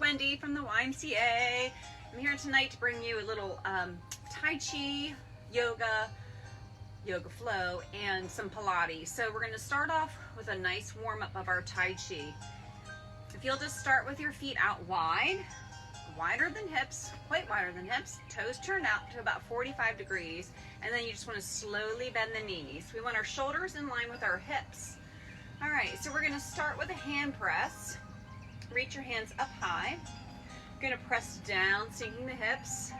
Wendy from the YMCA. I'm here tonight to bring you a little Tai Chi, yoga flow, and some Pilates. So we're going to start off with a nice warm-up of our Tai Chi. If you'll just start with your feet out wide, wider than hips, quite wider than hips, toes turned out to about 45 degrees, and then you just want to slowly bend the knees. We want our shoulders in line with our hips. All right, so we're going to start with a hand press. Reach your hands up high. Going to press down, sinking the hips,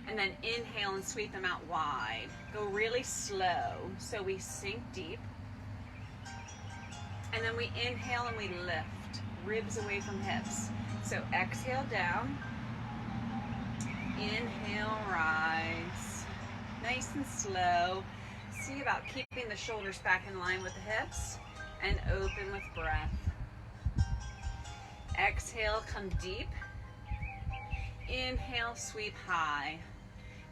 and then inhale and sweep them out wide. Go really slow, so we sink deep, and then we inhale and we lift, ribs away from hips. So exhale down, inhale, rise, nice and slow. See about keeping the shoulders back in line with the hips, and open with breath. Exhale, come deep. Inhale, sweep high.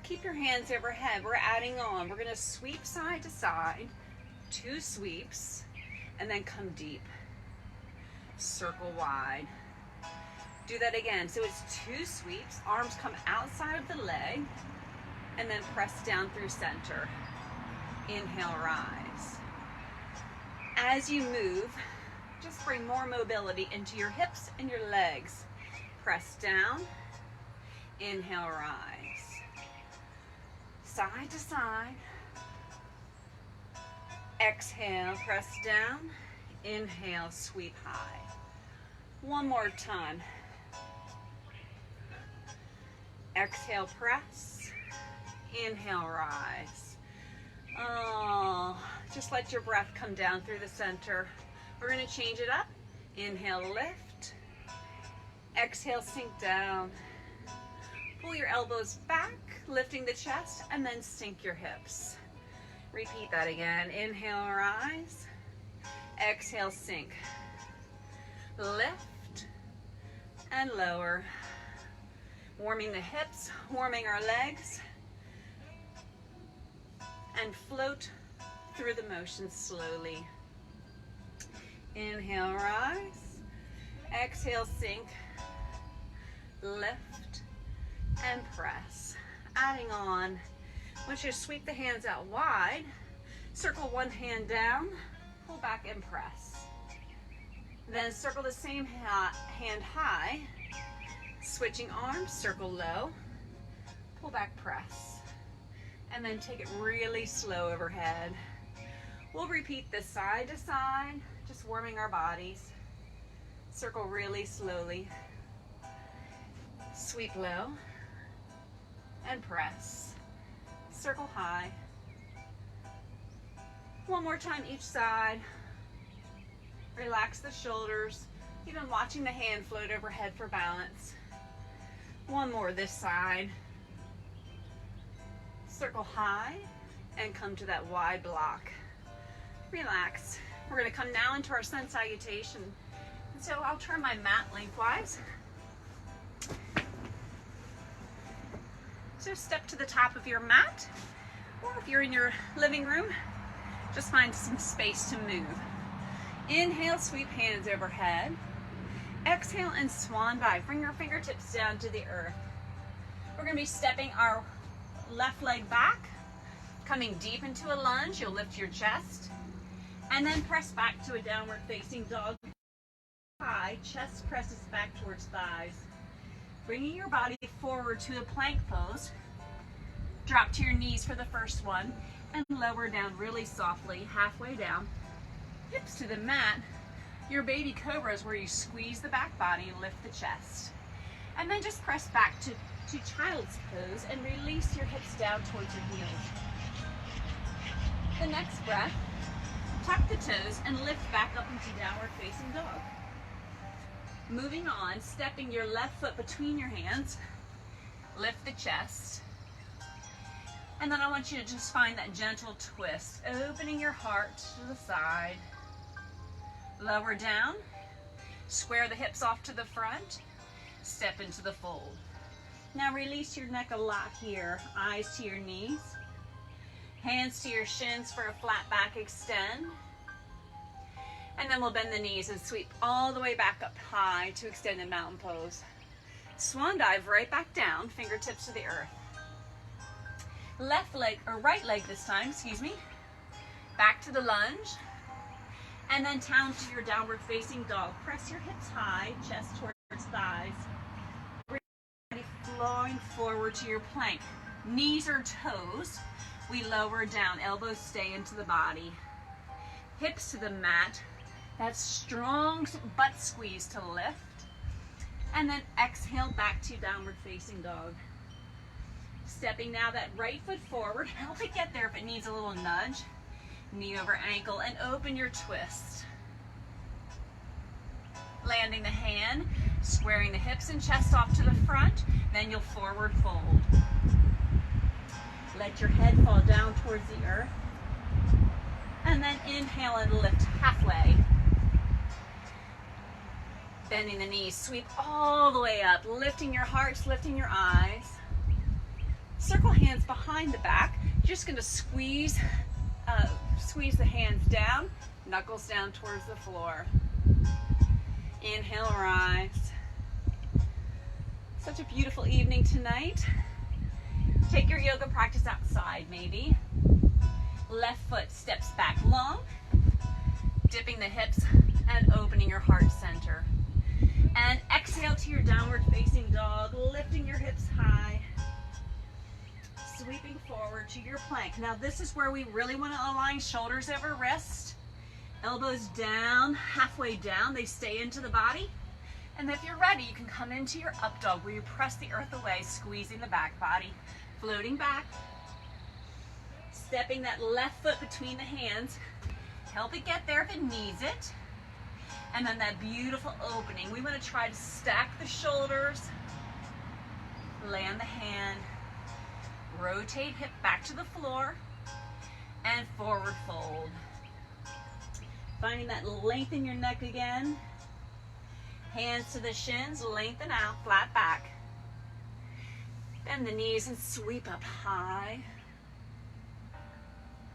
Keep your hands overhead. We're adding on. We're going to sweep side to side, 2 sweeps, and then come deep. Circle wide. Do that again. So it's 2 sweeps. Arms come outside of the leg, and then press down through center. Inhale, rise. As you move, just bring more mobility into your hips and your legs. Press down. Inhale, rise. Side to side. Exhale, press down. Inhale, sweep high. One more time. Exhale, press. Inhale, rise. Oh, just let your breath come down through the center. We're going to change it up. Inhale, lift. Exhale, sink down. Pull your elbows back, lifting the chest, and then sink your hips. Repeat that again. Inhale, rise. Exhale, sink. Lift and lower. Warming the hips, warming our legs, and float through the motion slowly. Inhale, rise. Exhale, sink. Lift and press. Adding on. Once you sweep the hands out wide, circle one hand down, pull back and press. Then circle the same hand high, switching arms, circle low, pull back, press. And then take it really slow overhead. We'll repeat this side to side, just warming our bodies. Circle really slowly. Sweep low and press. Circle high. One more time each side. Relax the shoulders, even watching the hand float overhead for balance. One more this side. Circle high and come to that wide block. Relax. We're going to come now into our sun salutation. And so I'll turn my mat lengthwise. So step to the top of your mat, or if you're in your living room, just find some space to move. Inhale, sweep hands overhead. Exhale and swan dive. Bring your fingertips down to the earth. We're going to be stepping our left leg back, coming deep into a lunge. You'll lift your chest, and then press back to a downward facing dog. High, chest presses back towards thighs. Bringing your body forward to a plank pose. Drop to your knees for the first one, and lower down really softly, halfway down. Hips to the mat. Your baby cobra is where you squeeze the back body and lift the chest. And then just press back to child's pose and release your hips down towards your heels. The next breath, tuck the toes and lift back up into downward facing dog. Moving on, stepping your left foot between your hands, lift the chest. And then I want you to just find that gentle twist, opening your heart to the side. Lower down, square the hips off to the front, step into the fold. Now release your neck a lot here, eyes to your knees, hands to your shins for a flat back extend. And then then we'll bend the knees and sweep all the way back up high to extended mountain pose. Swan dive right back down, fingertips to the earth. Left leg, or right leg this time, excuse me. Back to the lunge. And then down to your downward facing dog. Press your hips high, chest towards thighs. Flowing forward to your plank. Knees or toes, we lower down. Elbows stay into the body. Hips to the mat. That strong butt squeeze to lift. And then exhale back to downward facing dog. Stepping now that right foot forward. Help it get there if it needs a little nudge. Knee over ankle and open your twist. Landing the hand, squaring the hips and chest off to the front. Then you'll forward fold. Let your head fall down towards the earth. And then inhale and lift halfway. Bending the knees, sweep all the way up, lifting your hearts, lifting your eyes. Circle hands behind the back. You're just going to squeeze the hands down, knuckles down towards the floor. Inhale, rise. Such a beautiful evening tonight. Take your yoga practice outside maybe. Left foot steps back long, dipping the hips and opening your heart center. And exhale to your downward facing dog, lifting your hips high, sweeping forward to your plank. Now this is where we really want to align shoulders over wrist, elbows down, halfway down, they stay into the body. And if you're ready, you can come into your up dog where you press the earth away, squeezing the back body, floating back, stepping that left foot between the hands. Help it get there if it needs it. And then that beautiful opening. We want to try to stack the shoulders, land the hand, rotate hip back to the floor, and forward fold. Finding that length in your neck again. Hands to the shins, lengthen out, flat back. Bend the knees and sweep up high.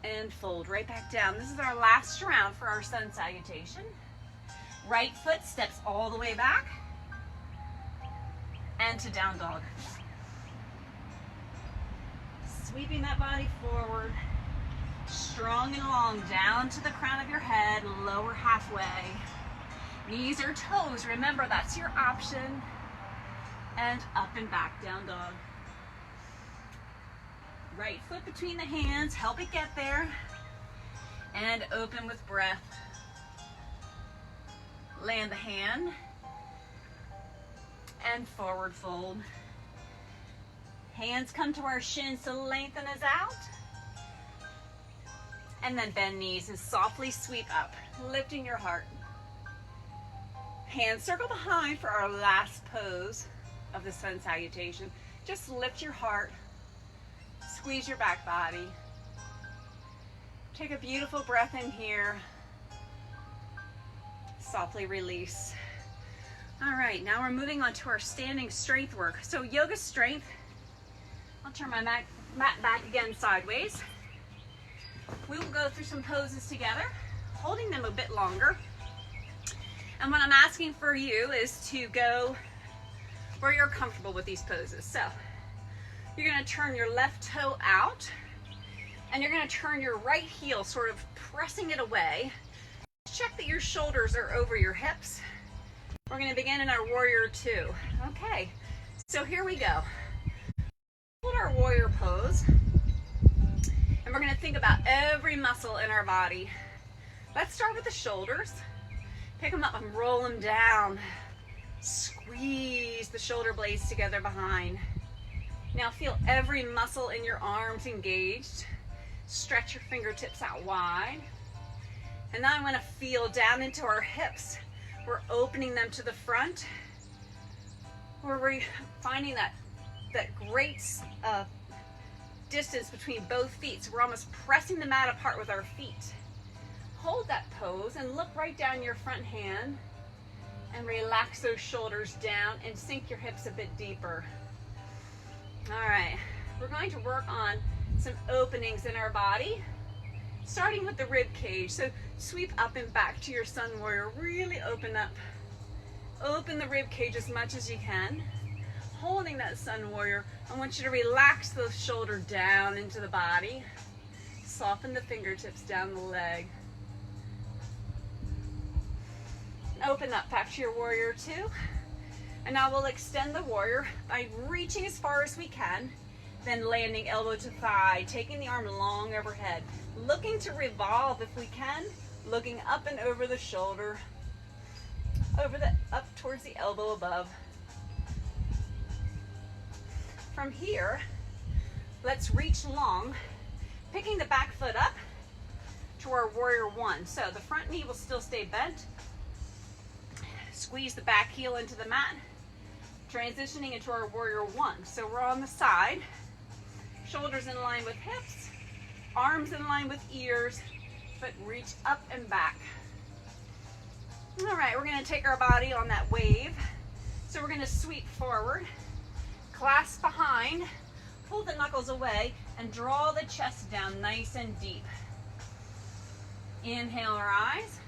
And fold right back down. This is our last round for our sun salutation. Right foot steps all the way back. And to down dog. Sweeping that body forward. Strong and long down to the crown of your head, lower halfway. Knees or toes, remember that's your option. And up and back, down dog. Right foot between the hands, help it get there. And open with breath. Land the hand. And forward fold. Hands come to our shins to lengthen us out. And then bend knees and softly sweep up, lifting your heart. Hands circle behind for our last pose of the sun salutation. Just lift your heart, squeeze your back body. Take a beautiful breath in here. Softly release. All right, now we're moving on to our standing strength work. So yoga strength, I'll turn my mat back again sideways. We will go through some poses together, holding them a bit longer. And what I'm asking for you is to go where you're comfortable with these poses. So you're going to turn your left toe out and you're going to turn your right heel, sort of pressing it away. Check that your shoulders are over your hips. We're going to begin in our warrior two. Okay, so here we go. Hold our warrior pose. And we're going to think about every muscle in our body. Let's start with the shoulders. Pick them up and roll them down. Squeeze the shoulder blades together behind. Now feel every muscle in your arms engaged. Stretch your fingertips out wide. And now I want to feel down into our hips. We're opening them to the front. We're finding that great distance between both feet. So we're almost pressing the mat apart with our feet. Hold that pose and look right down your front hand and relax those shoulders down and sink your hips a bit deeper. All right, we're going to work on some openings in our body. Starting with the rib cage. So sweep up and back to your sun warrior. Really open up. Open the rib cage as much as you can. Holding that sun warrior, I want you to relax the shoulder down into the body. Soften the fingertips down the leg. Open up back to your warrior two. And now we'll extend the warrior by reaching as far as we can, then landing elbow to thigh, taking the arm long overhead. Looking to revolve if we can, looking up and over the shoulder, up towards the elbow above. From here, let's reach long, picking the back foot up to our warrior one. So the front knee will still stay bent. Squeeze the back heel into the mat, transitioning into our warrior one. So we're on the side, shoulders in line with hips, arms in line with ears, but reach up and back. All right, we're gonna take our body on that wave. So we're gonna sweep forward, clasp behind, pull the knuckles away, and draw the chest down nice and deep. Inhale, rise.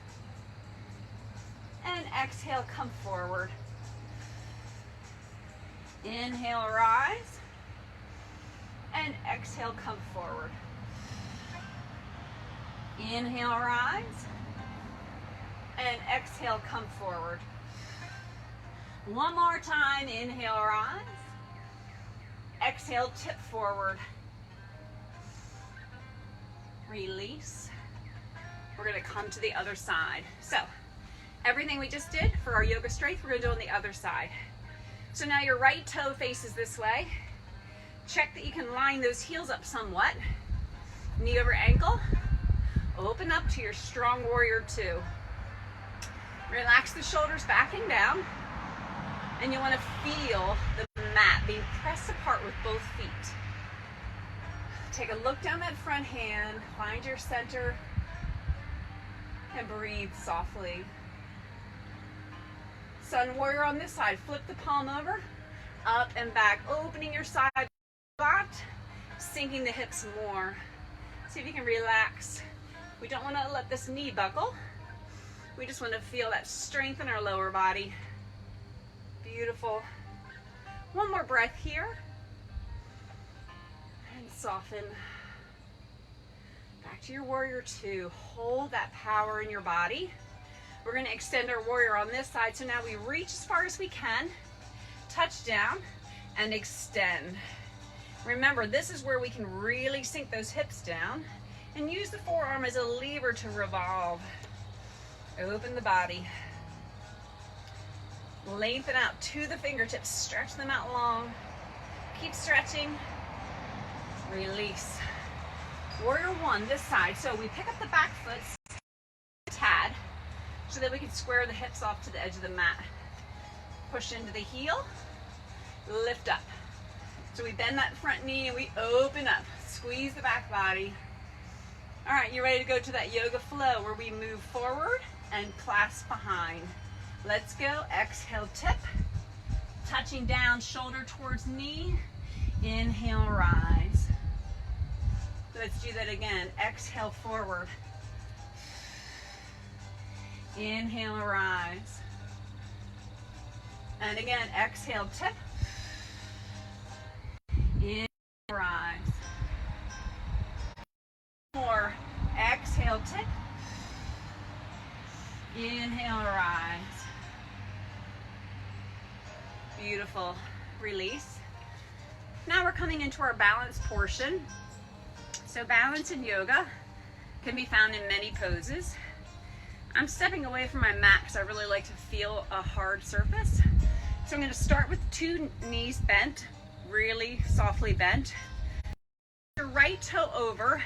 And exhale, come forward. Inhale, rise. And exhale, come forward. Inhale, rise. And exhale, come forward. One more time, inhale, rise. Exhale, tip forward. Release. We're gonna come to the other side. So, everything we just did for our yoga strength, we're gonna do on the other side. So now your right toe faces this way. Check that you can line those heels up somewhat. Knee over ankle. Open up to your strong warrior two. Relax the shoulders back and down. And you wanna feel the mat being pressed apart with both feet. Take a look down that front hand, find your center, and breathe softly. Sun warrior on this side, flip the palm over, up and back, opening your side squat, sinking the hips more. See if you can relax. We don't want to let this knee buckle. We just want to feel that strength in our lower body. Beautiful. One more breath here. And soften. Back to your warrior two. Hold that power in your body. We're going to extend our warrior on this side. So now we reach as far as we can, touch down, and extend. Remember, this is where we can really sink those hips down and use the forearm as a lever to revolve. Open the body. Lengthen out to the fingertips. Stretch them out long. Keep stretching. Release. Warrior one, this side. So we pick up the back foot, tad, so that we can square the hips off to the edge of the mat. Push into the heel, lift up. So we bend that front knee and we open up. Squeeze the back body. All right, you ready to go to that yoga flow where we move forward and clasp behind. Let's go. Exhale, tip. Touching down, shoulder towards knee. Inhale, rise. Let's do that again. Exhale, forward. Inhale, rise. And again, exhale, tip. Inhale, rise. More. Exhale, tip. Inhale, rise. Beautiful. Release. Now we're coming into our balance portion. So balance in yoga can be found in many poses. I'm stepping away from my mat because I really like to feel a hard surface. So I'm going to start with two knees bent, really softly bent. Your right toe over,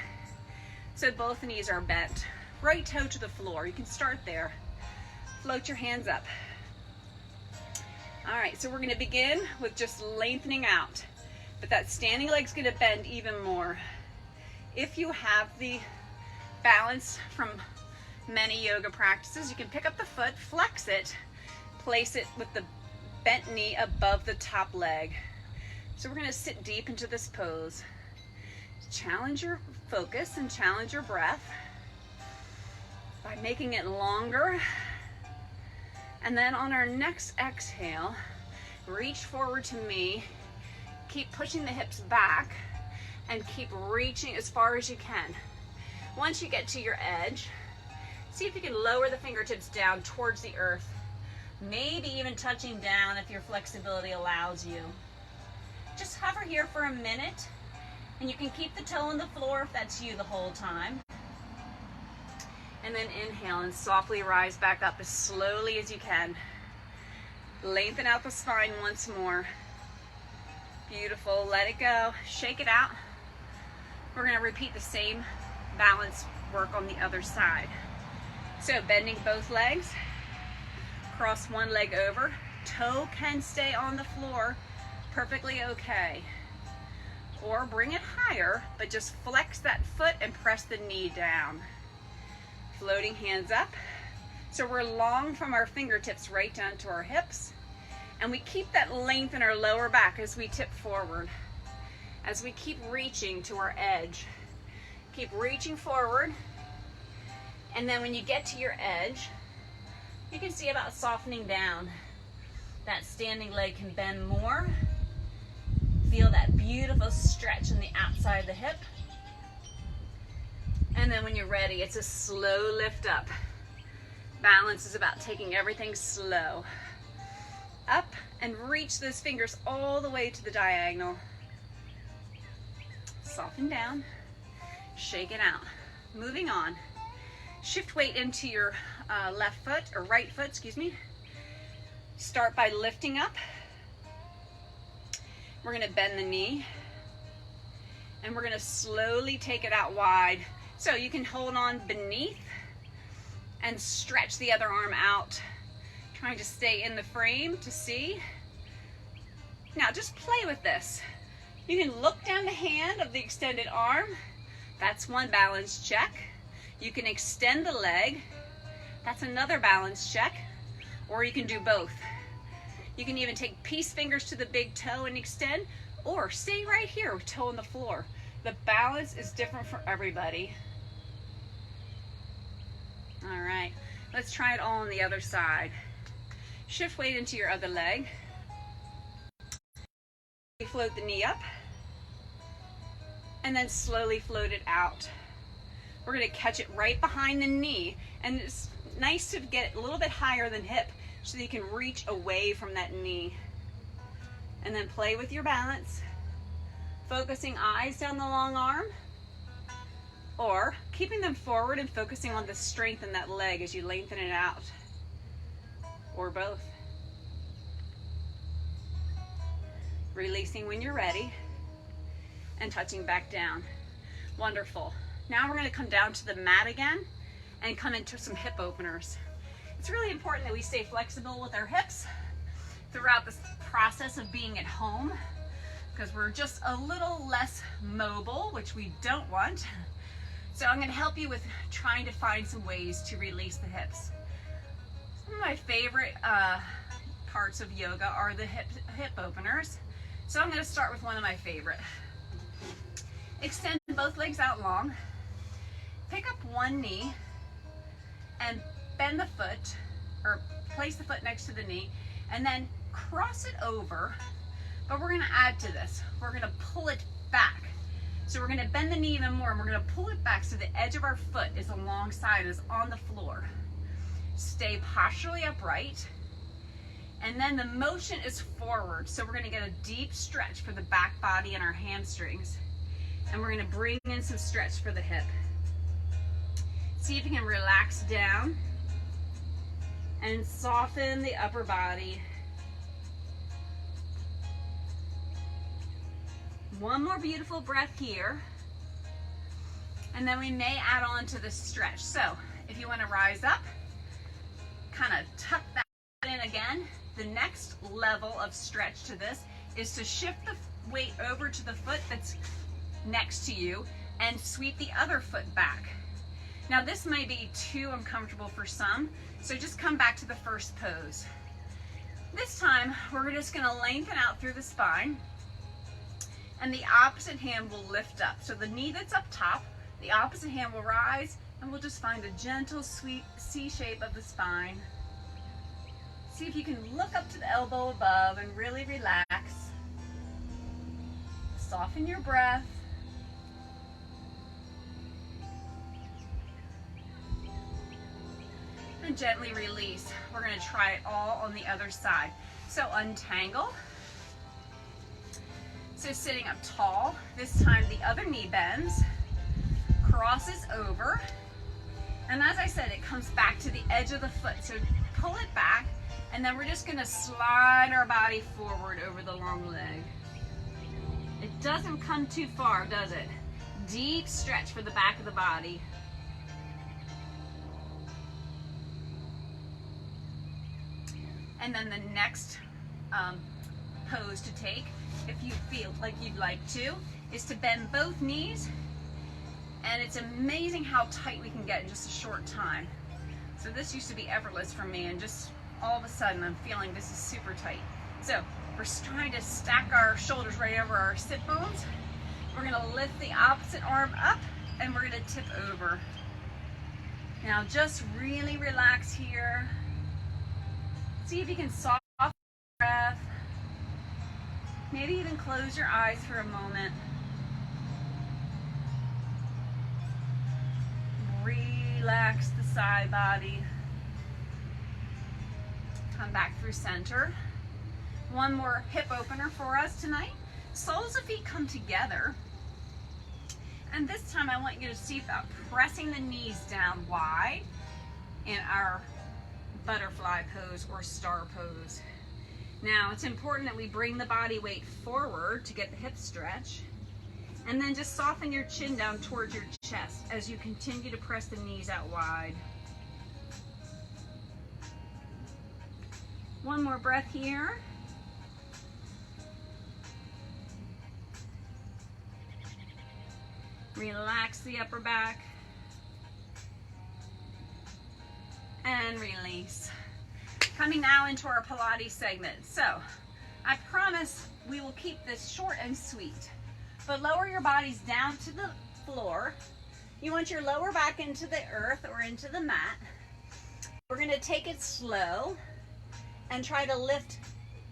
so both knees are bent. Right toe to the floor. You can start there. Float your hands up. All right, so we're going to begin with just lengthening out, but that standing leg's going to bend even more. If you have the balance from many yoga practices, you can pick up the foot, flex it, place it with the bent knee above the top leg. So we're going to sit deep into this pose. Challenge your focus and challenge your breath by making it longer. And then on our next exhale, reach forward to me. Keep pushing the hips back and keep reaching as far as you can. Once you get to your edge, see if you can lower the fingertips down towards the earth. Maybe even touching down if your flexibility allows you. Just hover here for a minute, and you can keep the toe on the floor if that's you the whole time. And then inhale and softly rise back up as slowly as you can. Lengthen out the spine once more. Beautiful. Let it go. Shake it out. We're going to repeat the same balance work on the other side. So bending both legs. Cross one leg over. Toe can stay on the floor. Perfectly okay. Or bring it higher, but just flex that foot and press the knee down. Floating hands up. So we're long from our fingertips right down to our hips. And we keep that length in our lower back as we tip forward. As we keep reaching to our edge. Keep reaching forward. And then when you get to your edge, you can see about softening down. That standing leg can bend more. Feel that beautiful stretch on the outside of the hip. And then when you're ready, it's a slow lift up. Balance is about taking everything slow. Up and reach those fingers all the way to the diagonal. Soften down. Shake it out. Moving on. Shift weight into your left foot, or right foot, excuse me. Start by lifting up. We're going to bend the knee. And we're going to slowly take it out wide. So you can hold on beneath and stretch the other arm out. Trying to stay in the frame to see. Now just play with this. You can look down the hand of the extended arm. That's one balance check. You can extend the leg. That's another balance check. Or you can do both. You can even take peace fingers to the big toe and extend, or stay right here with toe on the floor. The balance is different for everybody. All right, let's try it all on the other side. Shift weight into your other leg. Float the knee up. And then slowly float it out. We're going to catch it right behind the knee. And it's nice to get a little bit higher than hip so that you can reach away from that knee. And then play with your balance. Focusing eyes down the long arm. Or keeping them forward and focusing on the strength in that leg as you lengthen it out. Or both. Releasing when you're ready and touching back down. Wonderful. Now we're going to come down to the mat again and come into some hip openers. It's really important that we stay flexible with our hips throughout this process of being at home, because we're just a little less mobile, which we don't want. So I'm going to help you with trying to find some ways to release the hips. Some of my favorite parts of yoga are the hip openers. So I'm going to start with one of my favorite. Extend both legs out long. Pick up one knee and bend the foot, or place the foot next to the knee, and then cross it over. But we're going to add to this. We're going to pull it back. So we're going to bend the knee even more, and we're going to pull it back so the edge of our foot is alongside us on the floor. Stay posturally upright. And then the motion is forward. So we're going to get a deep stretch for the back body and our hamstrings. And we're going to bring in some stretch for the hip. See if you can relax down and soften the upper body. One more beautiful breath here. And then we may add on to the stretch. So if you want to rise up, kind of tuck that in again. The next level of stretch to this is to shift the weight over to the foot that's next to you and sweep the other foot back. Now this may be too uncomfortable for some, so just come back to the first pose. This time we're just going to lengthen out through the spine, and the opposite hand will lift up. So the knee that's up top The opposite hand will rise, and we'll just find a gentle, sweet C shape of the spine. See if you can look up to the elbow above and really relax. Soften your breath. And gently release. We're going to try it all on the other side. So untangle. So sitting up tall, this time the other knee bends, crosses over, and as I said, it comes back to the edge of the foot. So pull it back, and then we're just going to slide our body forward over the long leg. It doesn't come too far, does it? Deep stretch for the back of the body. And then the next pose to take, if you feel like you'd like to, is to bend both knees. And it's amazing how tight we can get in just a short time. So this used to be effortless for me, and just all of a sudden I'm feeling this is super tight. So we're trying to stack our shoulders right over our sit bones. We're going to lift the opposite arm up, and we're going to tip over. Now just really relax here. See if you can soften your breath. Maybe even close your eyes for a moment. Relax the side body. Come back through center. One more hip opener for us tonight. Soles of feet come together. And this time I want you to see about pressing the knees down wide in our butterfly pose or star pose. Now it's important that we bring the body weight forward to get the hip stretch, and then just soften your chin down towards your chest as you continue to press the knees out wide. One more breath here. Relax the upper back. And release. Coming now into our Pilates segment. So, I promise we will keep this short and sweet. But lower your bodies down to the floor. You want your lower back into the earth or into the mat. We're going to take it slow and try to lift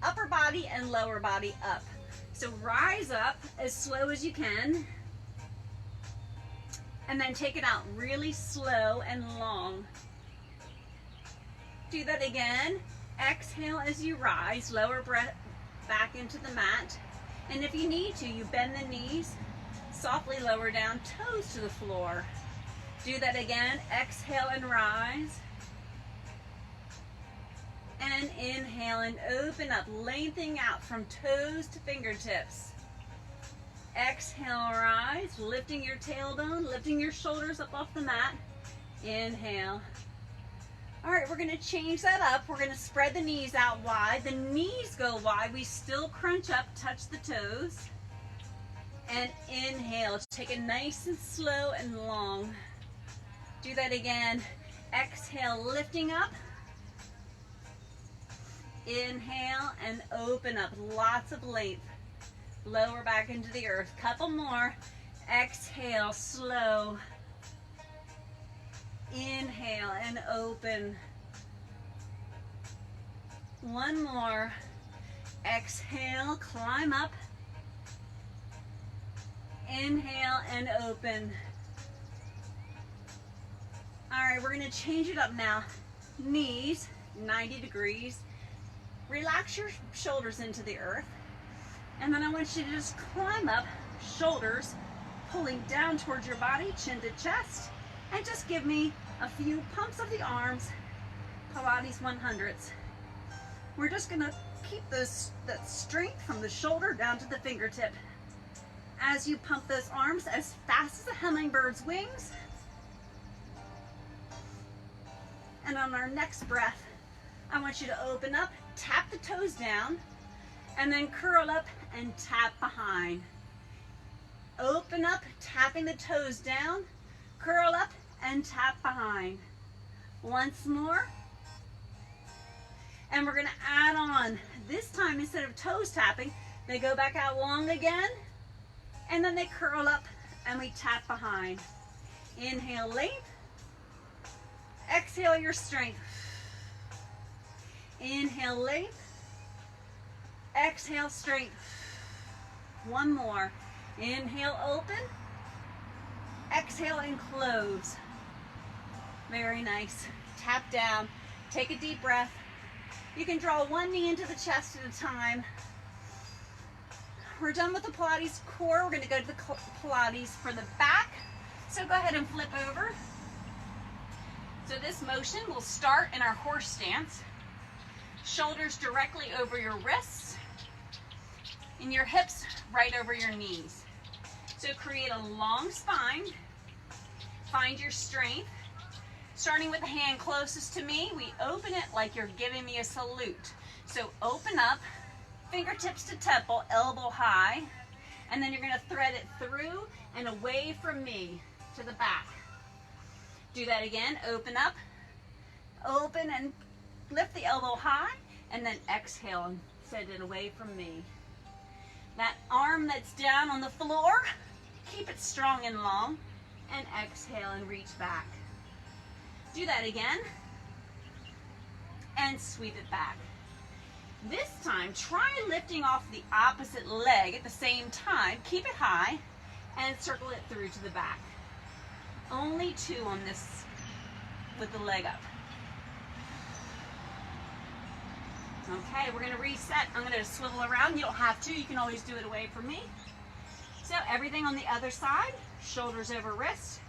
upper body and lower body up. So rise up as slow as you can. And then take it out really slow and long. Do that again. Exhale as you rise, lower breath back into the mat. And if you need to, you bend the knees, softly lower down, toes to the floor. Do that again. Exhale and rise. And inhale and open up, lengthening out from toes to fingertips. Exhale, rise, lifting your tailbone, lifting your shoulders up off the mat. Inhale. All right, we're going to change that up. We're going to spread the knees out wide. The knees go wide. We still crunch up, touch the toes. And inhale. Take it nice and slow and long. Do that again. Exhale, lifting up. Inhale and open up. Lots of length. Lower back into the earth. Couple more. Exhale, slow. Inhale and open. One more. Exhale, climb up. Inhale and open. All right, we're going to change it up now. Knees, 90 degrees. Relax your shoulders into the earth. And then I want you to just climb up, shoulders pulling down towards your body, chin to chest. And just give me a few pumps of the arms, Pilates 100s. We're just going to keep that strength from the shoulder down to the fingertip. As you pump those arms as fast as a hummingbird's wings. And on our next breath, I want you to open up, tap the toes down, and then curl up and tap behind. Open up, tapping the toes down, curl up and tap behind. Once more. And we're going to add on. This time, instead of toes tapping, they go back out long again. And then they curl up and we tap behind. Inhale, length. Exhale your strength. Inhale, length. Exhale, strength. One more. Inhale, open. Exhale and close. Very nice. Tap down. Take a deep breath. You can draw one knee into the chest at a time. We're done with the Pilates core. We're going to go to the Pilates for the back. So go ahead and flip over. So this motion will start in our horse stance. Shoulders directly over your wrists and your hips right over your knees. So create a long spine. Find your strength. Starting with the hand closest to me, we open it like you're giving me a salute. So open up, fingertips to temple, elbow high, and then you're going to thread it through and away from me to the back. Do that again. Open up, open and lift the elbow high, and then exhale and send it away from me. That arm that's down on the floor, keep it strong and long, and exhale and reach back. Do that again, and sweep it back. This time, try lifting off the opposite leg at the same time. Keep it high, and circle it through to the back. Only 2 on this with the leg up. Okay, we're gonna reset. I'm gonna swivel around. You don't have to, you can always do it away from me. So everything on the other side, shoulders over wrists,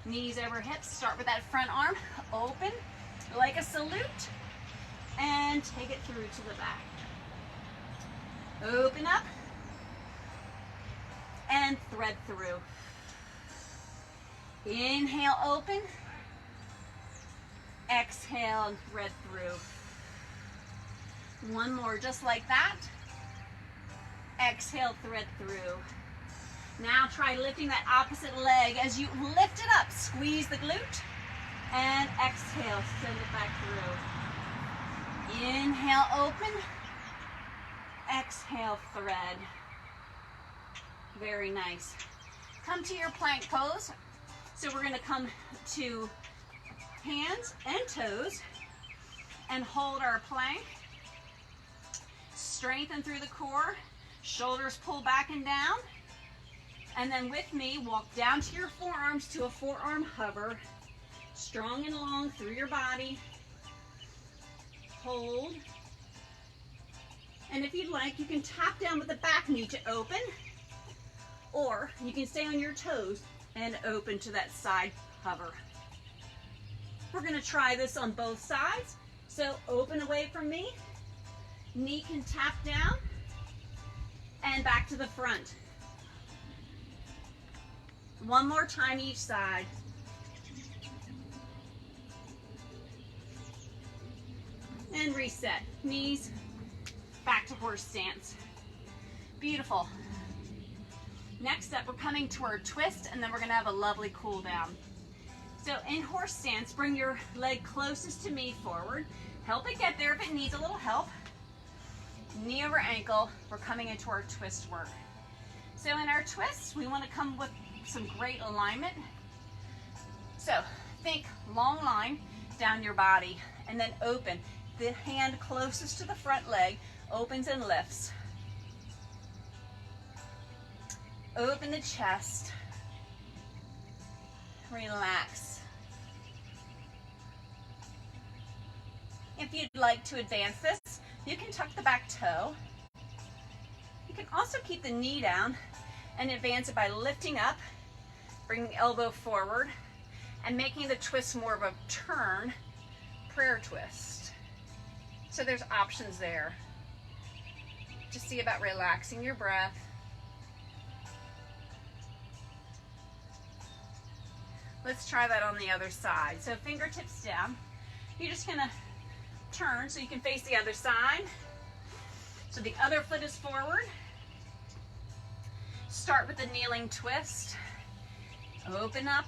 knees over hips. Start with that front arm, open like a salute, and take it through to the back. Open up, and thread through. Inhale, open. Exhale, and thread through. One more, just like that. Exhale, thread through. Now try lifting that opposite leg. As you lift it up, squeeze the glute, and exhale, send it back through. Inhale, open. Exhale, thread. Very nice. Come to your plank pose. So we're going to come to hands and toes and hold our plank. Strengthen through the core. Shoulders pull back and down. And then with me, walk down to your forearms to a forearm hover. Strong and long through your body. Hold. And if you'd like, you can tap down with the back knee to open. Or you can stay on your toes and open to that side hover. We're going to try this on both sides. So open away from me. Knee can tap down. And back to the front. One more time each side. And reset. Knees back to horse stance. Beautiful. Next up, we're coming to our twist, and then we're going to have a lovely cool down. So in horse stance, bring your leg closest to me forward. Help it get there if it needs a little help. Knee over ankle. We're coming into our twist work. So in our twists, we want to come with some great alignment. So think long line down your body, and then open. The hand closest to the front leg opens and lifts. Open the chest. Relax. If you'd like to advance this, you can tuck the back toe. You can also keep the knee down and advance it by lifting up, bringing the elbow forward, and making the twist more of a turn, prayer twist. So there's options there. Just see about relaxing your breath. Let's try that on the other side. So fingertips down. You're just gonna turn so you can face the other side. So the other foot is forward. Start with the kneeling twist. Open up.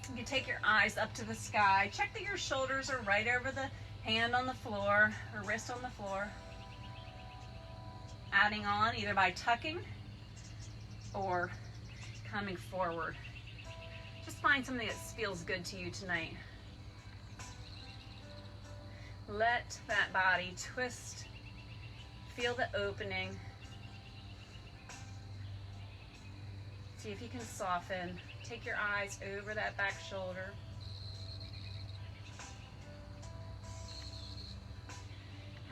You can take your eyes up to the sky. Check that your shoulders are right over the hand on the floor or wrist on the floor. Adding on either by tucking or coming forward. Just find something that feels good to you tonight. Let that body twist. Feel the opening. See if you can soften. Take your eyes over that back shoulder.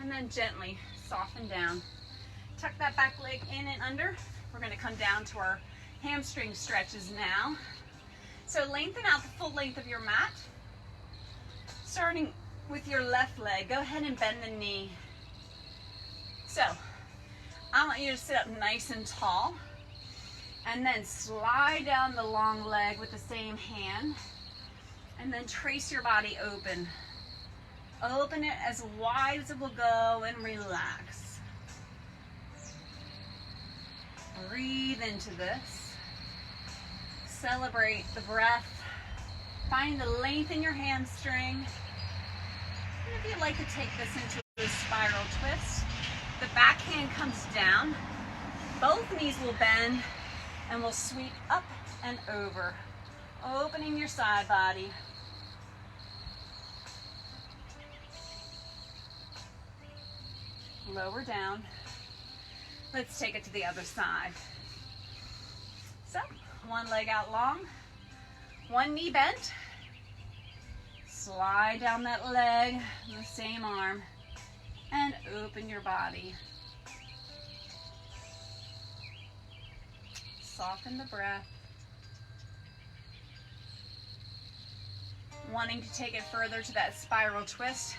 And then gently soften down. Tuck that back leg in and under. We're going to come down to our hamstring stretches now. So lengthen out the full length of your mat. Starting with your left leg, go ahead and bend the knee. So I want you to sit up nice and tall and then slide down the long leg with the same hand and then trace your body open. Open it as wide as it will go and relax. Breathe into this. Celebrate the breath. Find the length in your hamstring. And if you'd like to take this into a spiral twist, the back hand comes down. Both knees will bend and we'll sweep up and over, opening your side body. Lower down. Let's take it to the other side. So, one leg out long, one knee bent. Slide down that leg, the same arm, and open your body. Soften the breath. Wanting to take it further to that spiral twist,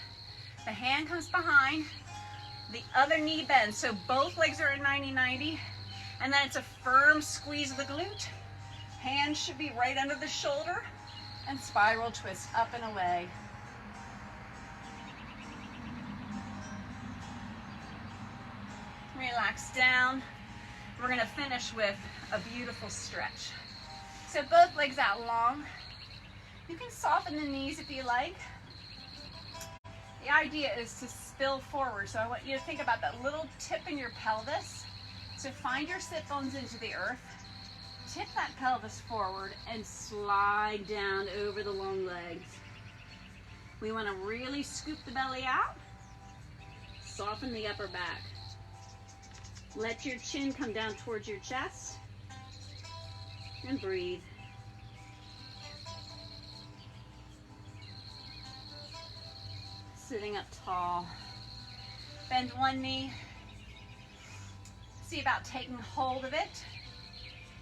the hand comes behind, the other knee bends, so both legs are at 90-90, and then it's a firm squeeze of the glute. Hands should be right under the shoulder, and spiral twist up and away. Relax down. We're going to finish with a beautiful stretch. So both legs out long. You can soften the knees if you like. The idea is to spill forward. So I want you to think about that little tip in your pelvis. So find your sit bones into the earth. Tip that pelvis forward and slide down over the long legs. We want to really scoop the belly out. Soften the upper back. Let your chin come down towards your chest. And breathe. Sitting up tall. Bend one knee. See about taking hold of it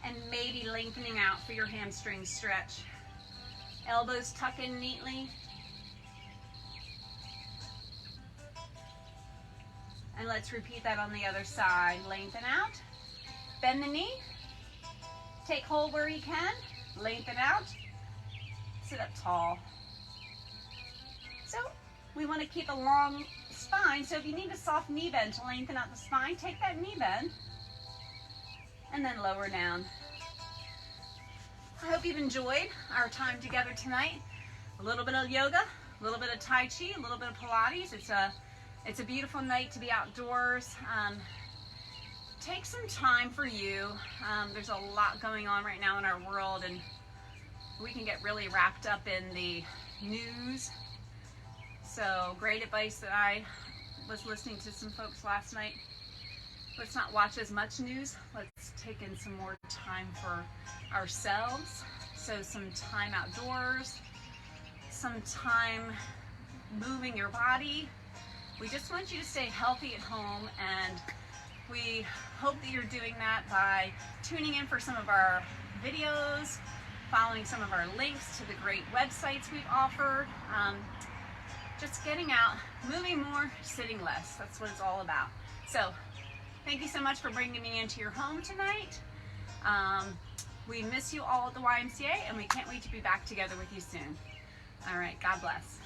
and maybe lengthening out for your hamstring stretch. Elbows tuck in neatly. And let's repeat that on the other side. Lengthen out. Bend the knee. Take hold where you can. Lengthen out. Sit up tall. So we want to keep a long spine. So if you need a soft knee bend to lengthen out the spine, take that knee bend and then lower down. I hope you've enjoyed our time together tonight. A little bit of yoga, a little bit of Tai Chi, a little bit of Pilates. It's a beautiful night to be outdoors. Take some time for you. There's a lot going on right now in our world, and we can get really wrapped up in the news. So great advice that I was listening to some folks last night. Let's not watch as much news. Let's take in some more time for ourselves. So some time outdoors, some time moving your body. We just want you to stay healthy at home, and we hope that you're doing that by tuning in for some of our videos, following some of our links to the great websites we've offered. Just getting out, moving more, sitting less. That's what it's all about. So thank you so much for bringing me into your home tonight. We miss you all at the YMCA, and we can't wait to be back together with you soon. All right, God bless.